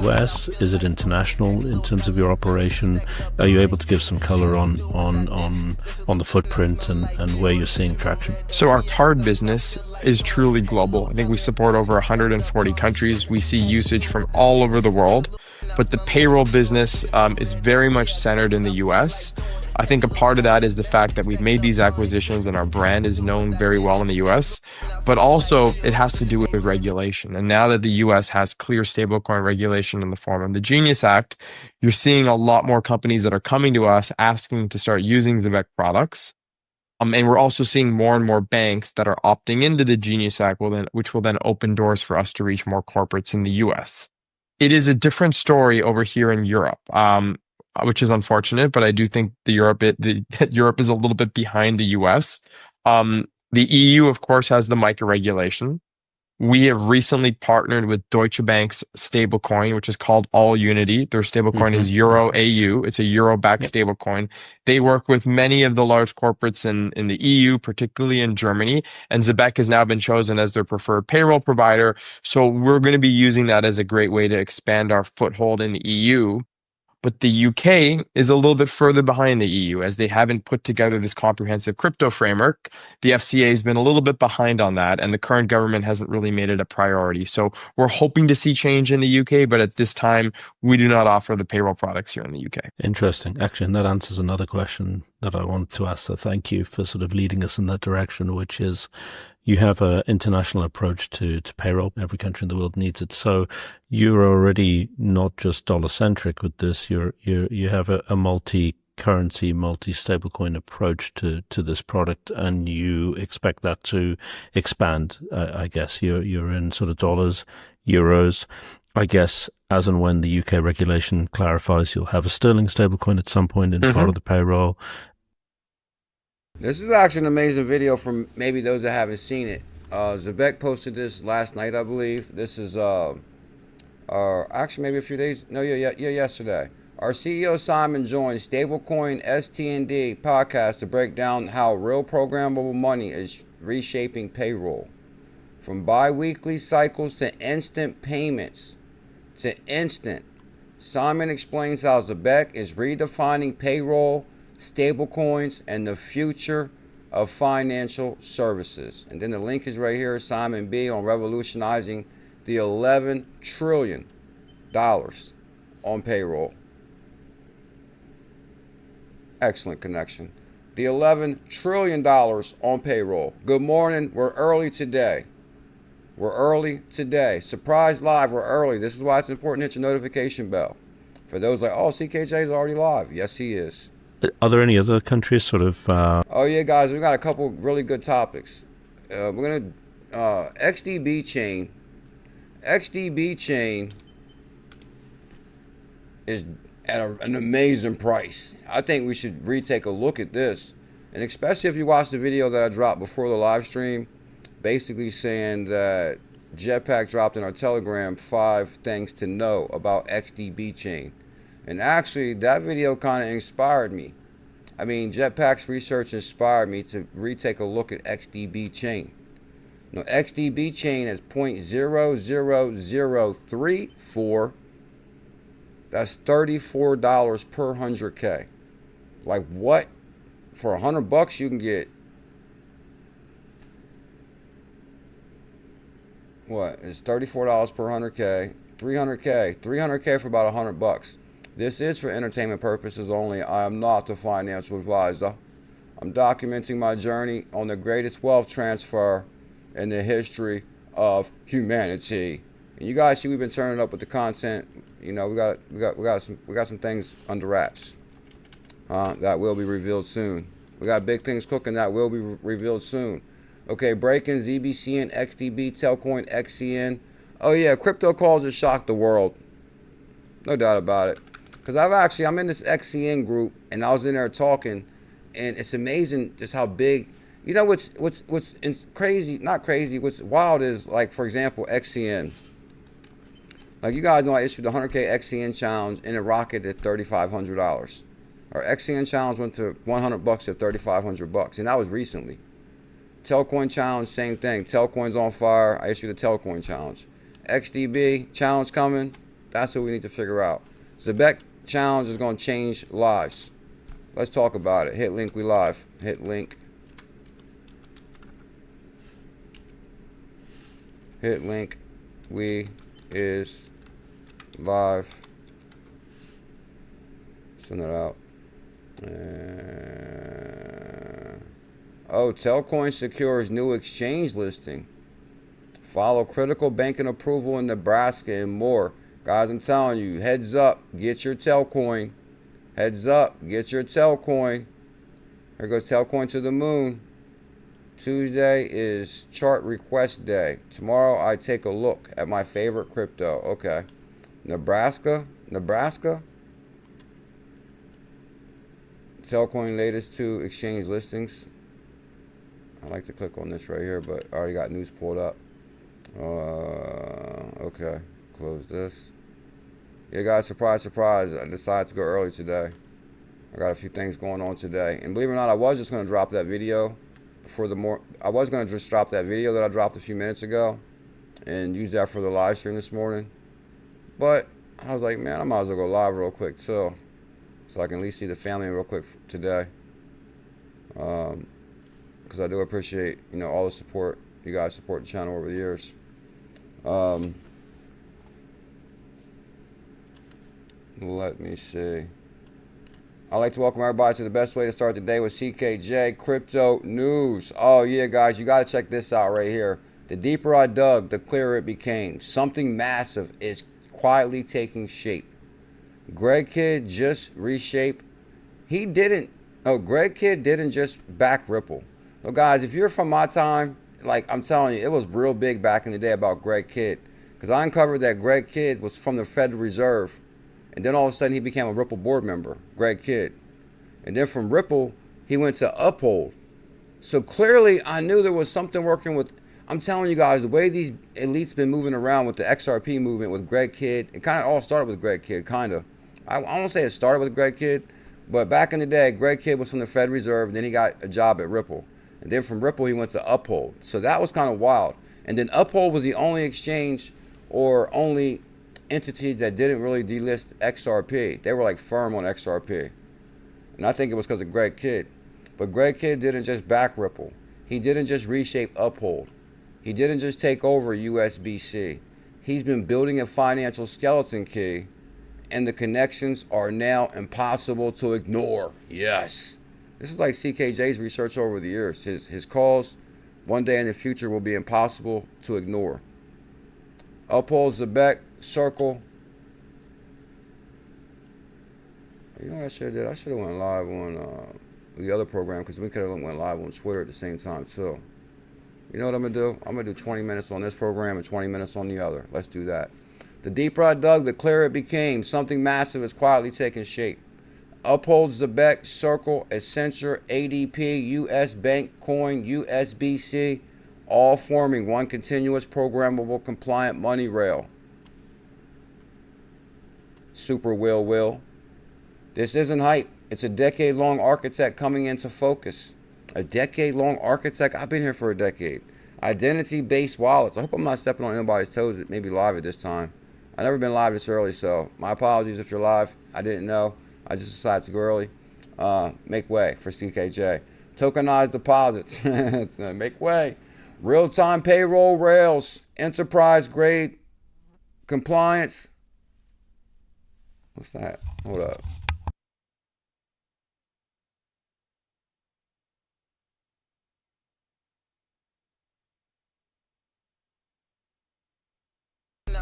US? Is it international in terms of your operation? Are you able to give some color on the footprint and where you're seeing traction? So our card business is truly global. I think we support over 140 countries. We see usage from all over the world, but the payroll business is very much centered in the US. I think a part of that is the fact that we've made these acquisitions and our brand is known very well in the US, but also it has to do with regulation. And now that the US has clear stablecoin regulation in the form of the Genius Act, you're seeing a lot more companies that are coming to us asking to start using Zebec products. And we're also seeing more and more banks that are opting into the Genius Act, which will then open doors for us to reach more corporates in the US. It is a different story over here in Europe, which is unfortunate, but I do think Europe is a little bit behind the US. The EU, of course, has the MiCA regulation. We have recently partnered with Deutsche Bank's stablecoin, which is called AllUnity. Their stablecoin is ℤ𝕚𝕚𝕚. It's a euro-backed stablecoin. They work with many of the large corporates in the EU, particularly in Germany, and Zebec has now been chosen as their preferred payroll provider. So we're going to be using that as a great way to expand our foothold in the EU. But the UK is a little bit further behind the EU as they haven't put together this comprehensive crypto framework. The FCA has been a little bit behind on that, and the current government hasn't really made it a priority. So we're hoping to see change in the UK, but at this time, we do not offer the payroll products here in the UK. Interesting. Actually, and that answers another question that I wanted to ask. So thank you for sort of leading us in that direction, which is you have an international approach to payroll. Every country in the world needs it. So you're already not just dollar-centric with this. You have a multi-currency, multi-stablecoin approach to this product, and you expect that to expand. I guess you're in sort of dollars, euros. I guess as and when the UK regulation clarifies, you'll have a sterling stablecoin at some point in part of the payroll. This is actually an amazing video from maybe those that haven't seen it. Zebec posted this last night, I believe. This is actually maybe a few days. No, yesterday. Our CEO Simon joined Stablecoin STND podcast to break down how real programmable money is reshaping payroll, from bi-weekly cycles to instant payments to instant. Simon explains how Zebec is redefining payroll, stablecoins, and the future of financial services. And then the link is right here, Simon B, on revolutionizing the $11 trillion on payroll. Excellent connection. The $11 trillion on payroll. Good morning. We're early today. Surprise live. We're early. This is why it's important to hit your notification bell. For those like, oh, CKJ is already live. Yes, he is. Are there any other countries sort of? Oh yeah, guys, we got a couple really good topics. We're gonna XDB chain. XDB chain is at an amazing price. I think we should retake a look at this, and especially if you watch the video that I dropped before the live stream, basically saying that Jetpack dropped in our Telegram 5 things to know about XDB chain. And actually, that video kind of inspired me. I mean, Jetpack's research inspired me to retake a look at XDB chain. Now, XDB chain is 0.00034. That's $34 per 100K. Like what? For $100, you can get what? It's $34 per 100K. 300K for about $100. This is for entertainment purposes only. I am not a financial advisor. I'm documenting my journey on the greatest wealth transfer in the history of humanity. And you guys see we've been turning up with the content. You know, we got some things under wraps. That will be revealed soon. We got big things cooking that will be revealed soon. Okay, breaking ZBCN, XDB, TELCOIN, XCN. Oh yeah, crypto calls have shocked the world. No doubt about it. Because I'm in this XCN group, and I was in there talking, and it's amazing just how big. You know what's crazy? Not crazy. What's wild is, like, for example, XCN. Like, you guys know I issued the 100K XCN challenge, and it rocketed at $3,500. Our XCN challenge went to $100 at $3,500, and that was recently. TELCOIN challenge, same thing. TELCOIN's on fire. I issued a TELCOIN challenge. XDB challenge coming. That's what we need to figure out. Zebec challenge is going to change lives. Let's talk about it. Hit link, we live. Hit link. Hit link, we is live. Send it out. Oh, TELCOIN secures new exchange listing. Follow critical banking approval in Nebraska and more. Guys, I'm telling you, heads up, get your TELCOIN. Heads up, get your TELCOIN. Here goes TELCOIN to the moon. Tuesday is chart request day. Tomorrow I take a look at my favorite crypto. Okay. Nebraska. TELCOIN latest 2 exchange listings. I like to click on this right here, but I already got news pulled up. Okay. Close this. Yeah, guys, surprise, surprise. I decided to go early today. I got a few things going on today. And believe it or not, I was just going to drop that video I was going to just drop that video that I dropped a few minutes ago and use that for the live stream this morning. But I was like, man, I might as well go live real quick too, so I can at least see the family real quick today. Because I do appreciate, you know, all the support you guys support the channel over the years. Let me see. I'd like to welcome everybody to the best way to start the day with CKJ Crypto News. Oh yeah, guys, you got to check this out right here. The deeper I dug, the clearer it became. Something massive is quietly taking shape. Greg Kidd just reshaped. Greg Kidd didn't just back Ripple. So guys, if you're from my time, like I'm telling you, it was real big back in the day about Greg Kidd. Because I uncovered that Greg Kidd was from the Federal Reserve. And then all of a sudden he became a Ripple board member, Greg Kidd. And then from Ripple, he went to Uphold. So clearly I knew there was something working with, I'm telling you guys, the way these elites been moving around with the XRP movement with Greg Kidd, it kind of all started with Greg Kidd, kind of. I won't say it started with Greg Kidd, but back in the day, Greg Kidd was from the Fed Reserve, and then he got a job at Ripple. And then from Ripple, he went to Uphold. So that was kind of wild. And then Uphold was the only exchange or only entity that didn't really delist XRP. They were like firm on XRP. And I think it was because of Greg Kidd. But Greg Kidd didn't just back Ripple. He didn't just reshape Uphold. He didn't just take over USBC. He's been building a financial skeleton key, and the connections are now impossible to ignore. Yes. This is like CKJ's research over the years. His calls one day in the future will be impossible to ignore. Uphold, Zebec, Circle. You know what I should have did? I should have went live on the other program, because we could have went live on Twitter at the same time too. You know what I'm going to do? I'm going to do 20 minutes on this program and 20 minutes on the other. Let's do that. The deeper I dug, the clearer it became. Something massive is quietly taking shape. Uphold, Zebec, Circle, Accenture, ADP, US Bank, Coin, USBC, all forming one continuous programmable compliant money rail. Super will. This isn't hype. It's a decade-long architect coming into focus. A decade-long architect. I've been here for a decade. Identity-based wallets. I hope I'm not stepping on anybody's toes. It may be live at this time. I've never been live this early, so my apologies if you're live. I didn't know. I just decided to go early. Make way for CKJ. Tokenized deposits. It's make way. Real-time payroll rails. Enterprise-grade compliance. What's that? Hold up.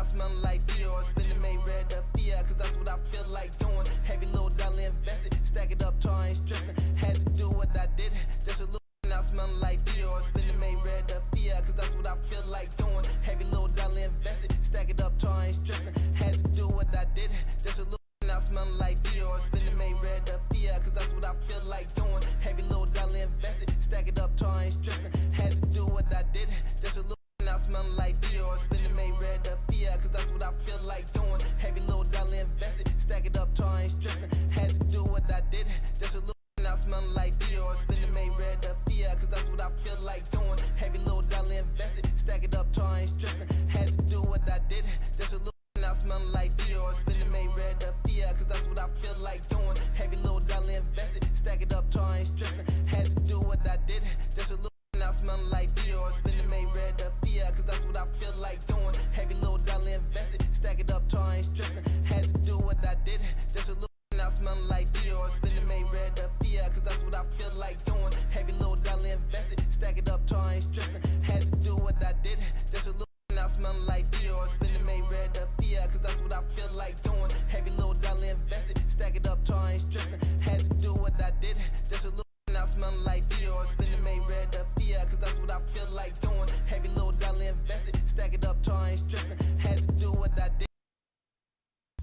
Smelling like DYOR, spinning 𝕝𝕚𝕟𝕜𝕤, cause that's what I feel like doing. Heavy little dollar invested, stack it up, try ain't stressing. Had to do what I did, just a little now smelling like DYOR, spinning 𝕝𝕚𝕟𝕜𝕤, cause that's what I feel like doing. Heavy little dollar invested, stack it up, try ain't stressing. Had to do what I did, just a little now smelling like DYOR, spinning 𝕝𝕚𝕟𝕜𝕤, cause that's what I feel like doing. Heavy little dollar invested, stack it up, try ain't stressing. Had to do what I did, just a little now smelling like DYOR, spinning 𝕝𝕚𝕟𝕜𝕤, cause that's what I feel like doing. Heavy little dollar invested, stack it up, try ain't stressing. Had to do what I did, just a little now smelling like DYOR, spinning 𝕝𝕚𝕟𝕜𝕤, cause that's what I feel like doing. Heavy little dollar invested, stack it up, try ain't stressing. Had to do what I did, just a little now smelling like DYOR.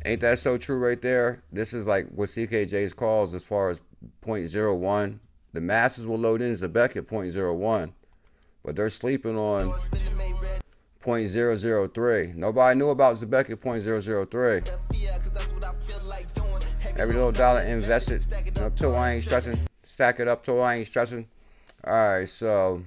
Ain't that so true right there? This is like what CKJ's calls as far as 0.01. The masses will load in Zebec at 0.01, but they're sleeping on 0.003. Nobody knew about Zebec at 0.003. Every little dollar invested up till I ain't stressing. Stack it up till I ain't stressing. Alright, so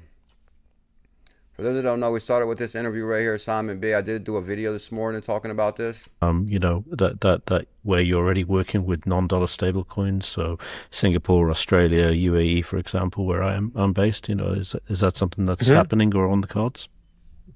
for those that don't know, we started with this interview right here, Simon B. I did do a video this morning talking about this. You know, that where you're already working with non-dollar stable coins, so Singapore, Australia, UAE, for example, where I'm based, you know, is that something that's happening or on the cards?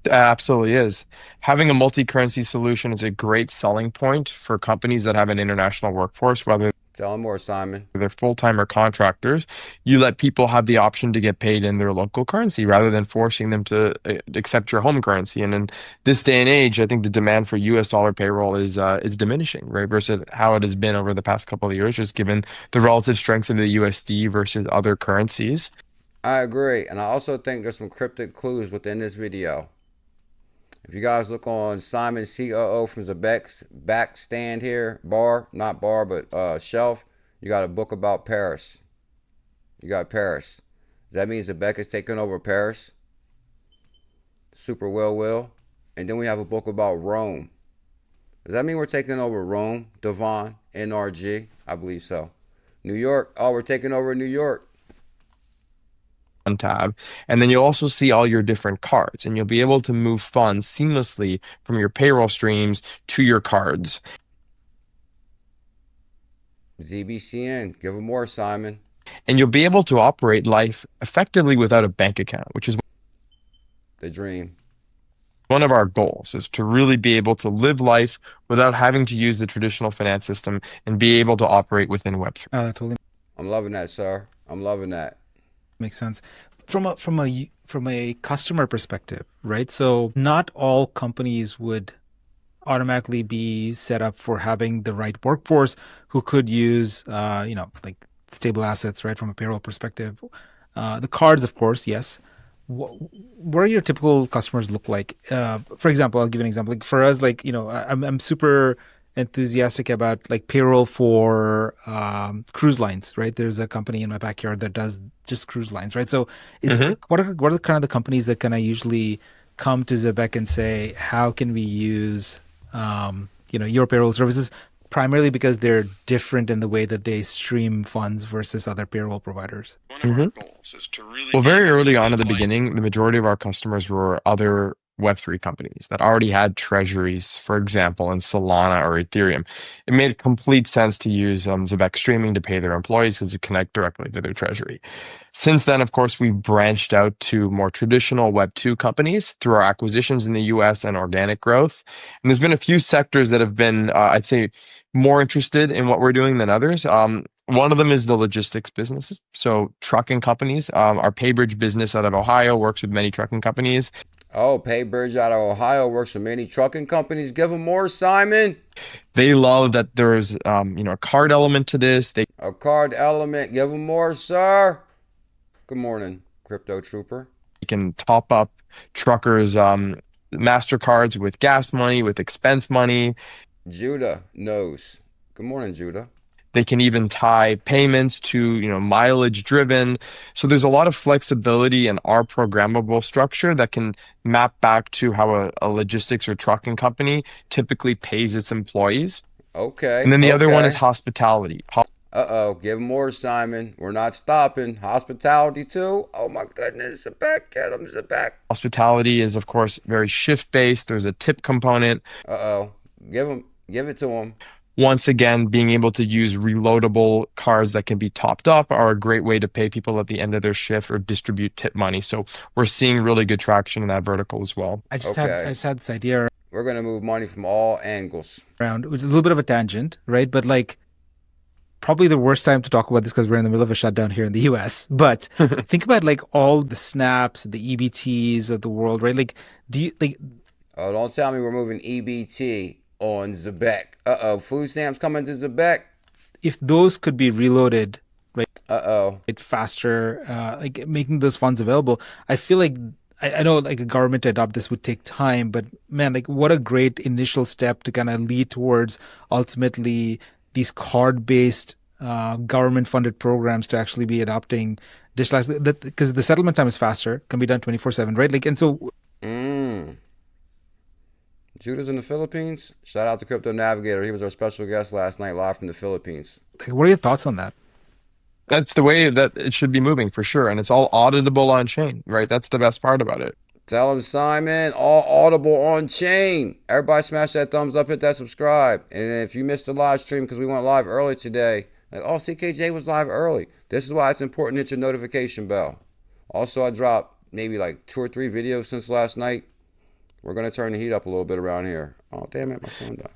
It absolutely is. Having a multi-currency solution is a great selling point for companies that have an international workforce, whether Tell them more, Simon. they're full-time or contractors. You let people have the option to get paid in their local currency rather than forcing them to accept your home currency. And in this day and age, I think the demand for US dollar payroll is diminishing, right? Versus how it has been over the past couple of years, just given the relative strength of the USD versus other currencies. I agree. And I also think there's some cryptic clues within this video. If you guys look on Simon COO from Zebec's back stand here, not bar, but shelf, you got a book about Paris. You got Paris. Does that mean Zebec is taking over Paris? Super will. And then we have a book about Rome. Does that mean we're taking over Rome? Devon NRG? I believe so. New York. Oh, we're taking over New York. Tab, and then you'll also see all your different cards, and you'll be able to move funds seamlessly from your payroll streams to your cards. ZBCN, give them more, Simon. And you'll be able to operate life effectively without a bank account, which is the dream. One of our goals is to really be able to live life without having to use the traditional finance system and be able to operate within Web3. I'm loving that, sir. I'm loving that. Makes sense. From a customer perspective, right? So not all companies would automatically be set up for having the right workforce who could use, like stable assets, right? From a payroll perspective, the cards, of course, yes. What are your typical customers look like? For example, I'll give you an example. Like for us, like, I'm super enthusiastic about like payroll for cruise lines, right? There's a company in my backyard that does just cruise lines, right? So what are the kind of the companies that kind of usually come to Zebec and say, how can we use your payroll services, primarily because they're different in the way that they stream funds versus other payroll providers? One of our goals is to really very early on at the beginning, the majority of our customers were other Web3 companies that already had treasuries, for example, in Solana or Ethereum. It made complete sense to use Zebec streaming to pay their employees because you connect directly to their treasury. Since then, of course, we've branched out to more traditional Web2 companies through our acquisitions in the US and organic growth. And there's been a few sectors that have been, I'd say, more interested in what we're doing than others. One of them is the logistics businesses. So trucking companies. Our PayBridge business out of Ohio works with many trucking companies. Oh, PayBridge out of Ohio works for many trucking companies. Give them more, Simon. They love that there's, a card element to this. A card element. Give them more, sir. Good morning, Crypto Trooper. You can top up truckers' MasterCards with gas money, with expense money. Judah knows. Good morning, Judah. They can even tie payments to, mileage driven. So there's a lot of flexibility in our programmable structure that can map back to how a logistics or trucking company typically pays its employees. Okay. And then the other one is hospitality. Give them more, Simon. We're not stopping. Hospitality too. Oh my goodness, Zebec, get them, Zebec. Hospitality is, of course, very shift-based. There's a tip component. Give it to them. Once again, being able to use reloadable cards that can be topped up are a great way to pay people at the end of their shift or distribute tip money. So we're seeing really good traction in that vertical as well. I just had this idea. We're going to move money from all angles. Which is a little bit of a tangent, right? But like, probably the worst time to talk about this because we're in the middle of a shutdown here in the US. But think about like all the snaps, the EBTs of the world, right? Like, do you like? Oh, don't tell me we're moving EBT on Zebec. Food stamps coming to Zebec. If those could be reloaded, right? It faster, like making those funds available. I feel like I know like a government to adopt this would take time, but man, like what a great initial step to kind of lead towards ultimately these card-based government-funded programs to actually be adopting digitalized, because the settlement time is faster, can be done 24/7, right? Like, and so. Judah's in the Philippines. Shout out to Crypto Navigator. He was our special guest last night, live from the Philippines. Like, what are your thoughts on that? That's the way that it should be moving for sure. And it's all auditable on chain, right? That's the best part about it. Tell him, Simon, all audible on chain. Everybody smash that thumbs up, hit that subscribe. And if you missed the live stream because we went live early today, like, oh, CKJ was live early. This is why it's important to hit your notification bell. Also, I dropped maybe like 2 or 3 videos since last night. We're going to turn the heat up a little bit around here. Oh, damn it, my phone died.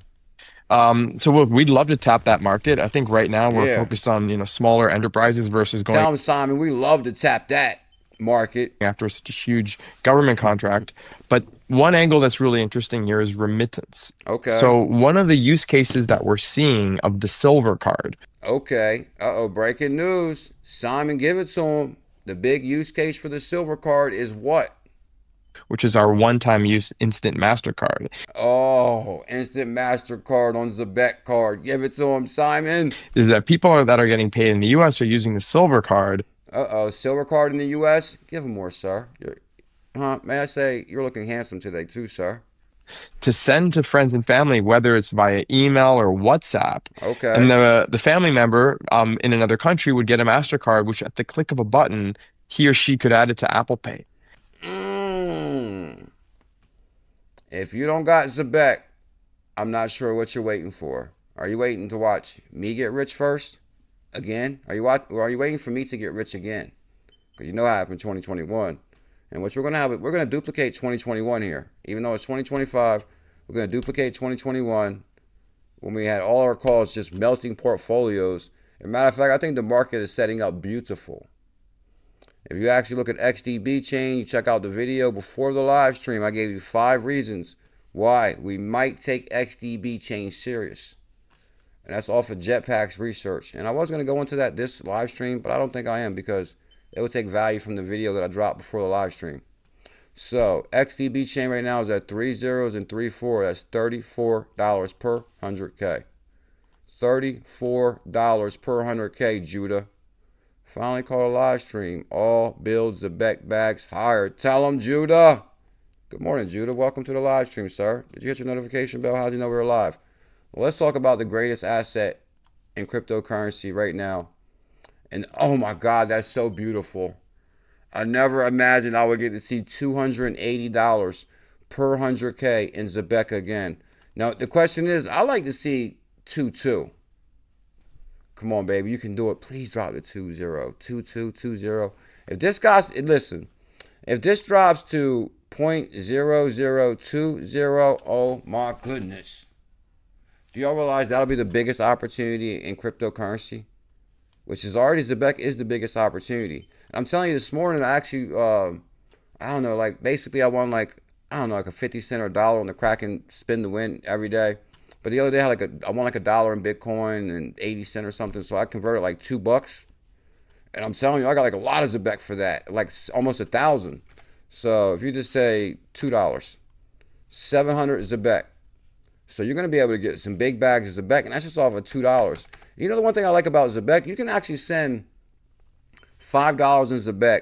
So we'd love to tap that market. I think right now we're focused on, smaller enterprises versus going. Tell them, Simon, we love to tap that market after such a huge government contract. But one angle that's really interesting here is remittance. Okay. So one of the use cases that we're seeing of the silver card. Okay. Breaking news. Simon, give it to him. The big use case for the silver card is what? Which is our one-time use instant MasterCard. Oh, instant MasterCard on Zebec card. Give it to him, Simon. Is that people that are getting paid in the U.S. are using the silver card. Silver card in the U.S.? Give him more, sir. May I say, you're looking handsome today too, sir. To send to friends and family, whether it's via email or WhatsApp. Okay. And the family member in another country would get a MasterCard, which at the click of a button, he or she could add it to Apple Pay. If you don't got Zebec, I'm not sure what you're waiting for. Are you waiting to watch me get rich first? Again? Are you waiting for me to get rich again? Because you know what happened in 2021. And what we're going to duplicate 2021 here. Even though it's 2025, we're going to duplicate 2021 when we had all our calls just melting portfolios. As a matter of fact, I think the market is setting up beautiful. If you actually look at XDB chain, you check out the video before the live stream, I gave you 5 reasons why we might take XDB chain serious. And that's off of Jetpack's research. And I was going to go into that this live stream, but I don't think I am because it would take value from the video that I dropped before the live stream. So XDB chain right now is at 3 zeros and 3 4. That's $34 per 100K. $34 per 100K, Judah. Finally caught a live stream. All builds the bags higher. Tell them, Judah. Good morning, Judah. Welcome to the live stream, sir. Did you get your notification bell? How did you know we were live? Well, let's talk about the greatest asset in cryptocurrency right now. And oh my God, that's so beautiful. I never imagined I would get to see $280 per 100K in Zebec again. Now, the question is, I like to see 2-2. Come on, baby. You can do it. Please drop the 2-0. 2-2-2-0. If this guy's, listen, if this drops to 0.0020, oh my goodness. Do y'all realize that'll be the biggest opportunity in cryptocurrency? Which is already, Zebec is the biggest opportunity. And I'm telling you, this morning, I actually, I don't know, like, basically I won like, I don't know, like a 50 cent or $1 on the Kraken spin to win every day. But the other day, I won like $1 in Bitcoin and 80 cents or something. So I converted like $2. And I'm telling you, I got like a lot of Zebec for that, like almost 1,000. So if you just say $2, 700 Zebec. So you're going to be able to get some big bags of Zebec, and that's just off of $2. You know the one thing I like about Zebec? You can actually send $5 in Zebec.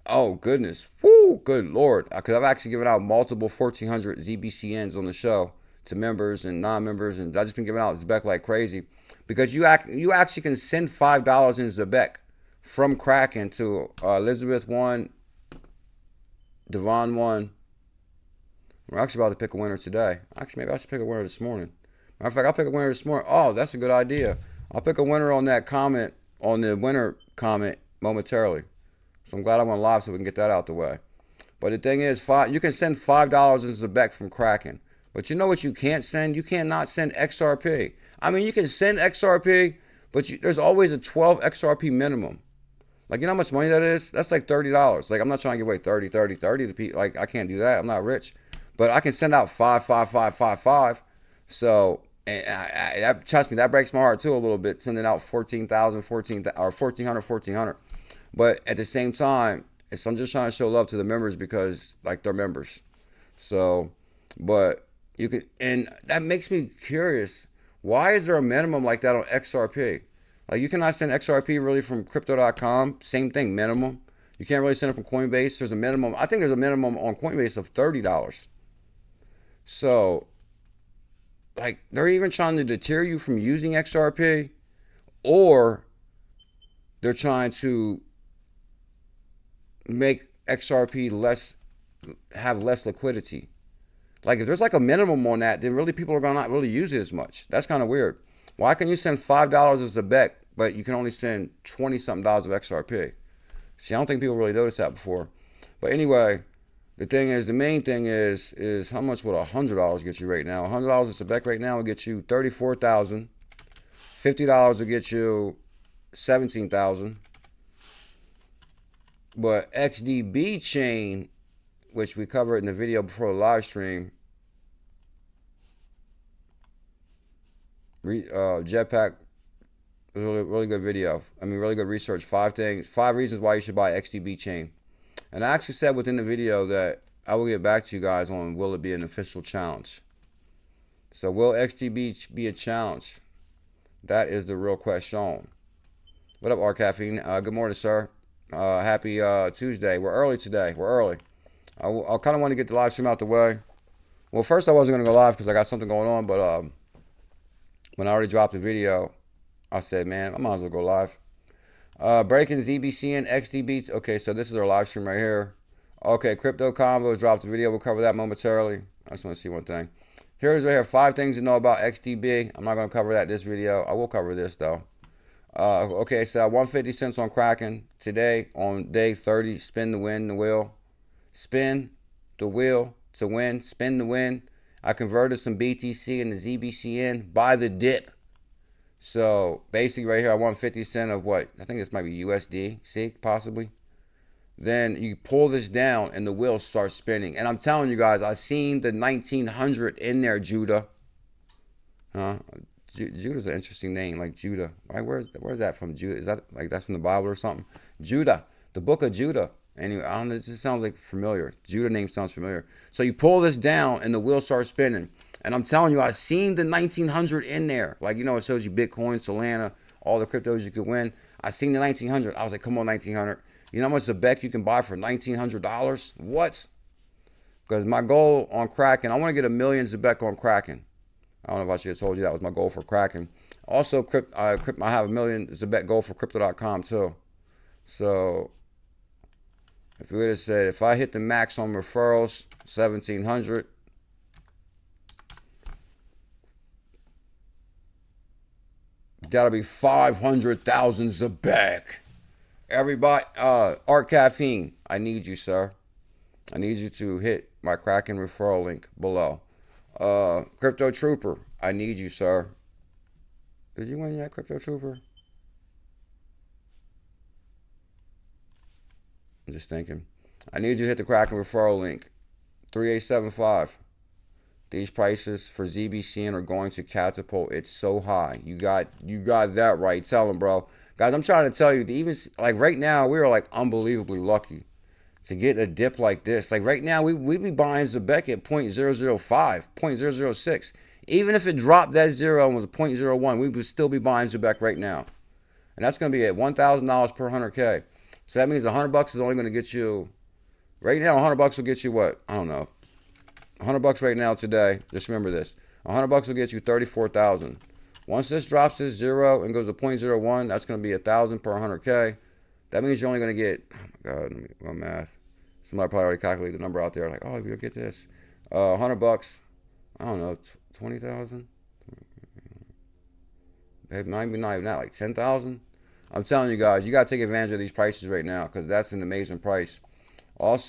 Oh, goodness. Woo, good Lord. Because I've actually given out multiple 1,400 ZBCNs on the show to members and non-members, and I've just been giving out Zebec like crazy. Because you actually can send $5 in Zebec from Kraken to Elizabeth 1, Devon 1. We're actually about to pick a winner today. Actually, maybe I should pick a winner this morning. Matter of fact, I'll pick a winner this morning. Oh, that's a good idea. I'll pick a winner on that comment, on the winner comment momentarily. So I'm glad I went live so we can get that out the way. But the thing is, you can send $5 in Zebec from Kraken. But you know what you can't send? You cannot send XRP. I mean, you can send XRP, but there's always a 12 XRP minimum. Like, you know how much money that is? That's like $30. Like, I'm not trying to give away 30 to people. Like, I can't do that. I'm not rich. But I can send out 5. So, and trust me, that breaks my heart too a little bit, sending out 14,000, or 1,400. But at the same time, I'm just trying to show love to the members because like they're members. So, but you could, and that makes me curious. Why is there a minimum like that on XRP? Like you cannot send XRP really from crypto.com. Same thing, minimum. You can't really send it from Coinbase. There's a minimum. I think there's a minimum on Coinbase of $30. So, like they're even trying to deter you from using XRP, or they're trying to make XRP have less liquidity. Like if there's like a minimum on that, then really people are gonna not really use it as much. That's kind of weird. Why can you send $5 as a Zebec, but you can only send 20 something dollars of XRP? See, I don't think people really noticed that before. But anyway, the thing is, the main thing is how much would $100 get you right now? $100 as a Zebec right now will get you 34,000. $50 will get you 17,000. But XDB chain, which we covered in the video before the live stream, Jetpack was a really good video. I mean, really good research. 5 reasons why you should buy XDB chain. And I actually said within the video that I will get back to you guys on will it be an official challenge. So will XDB be a challenge? That is the real question. What up, R-Caffeine? Good morning, sir. Happy Tuesday. We're early today. We're early. I kind of want to get the live stream out the way. Well, first I wasn't going to go live because I got something going on, but when I already dropped the video, I said, man, I might as well go live. Breaking ZBCN XDB. Okay, so this is our live stream right here. Okay, Crypto Convo dropped the video. We'll cover that momentarily. I just want to see one thing. Here's right here, 5 things to know about XDB. I'm not going to cover that this video. I will cover this though. Okay, so 150 cents on Kraken today on day 30. Spin the win, the wheel. Spin the wheel to win. Spin the win. I converted some BTC into ZBCN by the dip. So basically right here, I won 50 cents of what? I think this might be USD, see, possibly. Then you pull this down and the wheel starts spinning. And I'm telling you guys, I seen the 1900 in there, Judah. Huh? Judah's an interesting name, like Judah. Right? Where's that from? Judah? Is that like that's from the Bible or something? Judah, the book of Judah. Anyway, I don't know. It just sounds like familiar. Judah name sounds familiar. So you pull this down and the wheel starts spinning. And I'm telling you, I seen the 1900 in there. Like, you know, it shows you Bitcoin, Solana, all the cryptos you could win. I seen the 1900. I was like, come on, 1900. You know how much Zebec you can buy for $1,900? What? Because my goal on Kraken, I want to get 1 million Zebec on Kraken. I don't know if I should have told you that was my goal for Kraken. Also, I have 1 million Zebec goal for Crypto.com too. So, if you would have said, if I hit the max on referrals, 1,700. That'll be 500,000 Zebec. Everybody, Art Caffeine, I need you, sir. I need you to hit my Kraken referral link below. Crypto Trooper, I need you, sir. Did you win yet, Crypto Trooper? I'm just thinking. I need you to hit the Kraken referral link. 3875. These prices for ZBCN are going to catapult. It's so high. You got that right. Tell them, bro. Guys, I'm trying to tell you, even like right now, we are like unbelievably lucky to get a dip like this. Like right now, we'd be buying Zebec at 0.005, 0.006. Even if it dropped that zero and was a 0.01, we would still be buying Zebec right now. And that's going to be at $1,000 per 100K. So that means $100 is only going to get you, right now, $100 will get you what? I don't know. $100 right now today. Just remember this. $100 will get you 34,000. Once this drops to zero and goes to 0.01, that's going to be 1,000 per 100K. That means you're only going to get, oh my God, let me do math. Somebody probably already calculated the number out there. Like, oh, you'll get this. $100, I don't know, 20,000? Maybe not even that, like 10,000? I'm telling you guys, you got to take advantage of these prices right now because that's an amazing price. Also,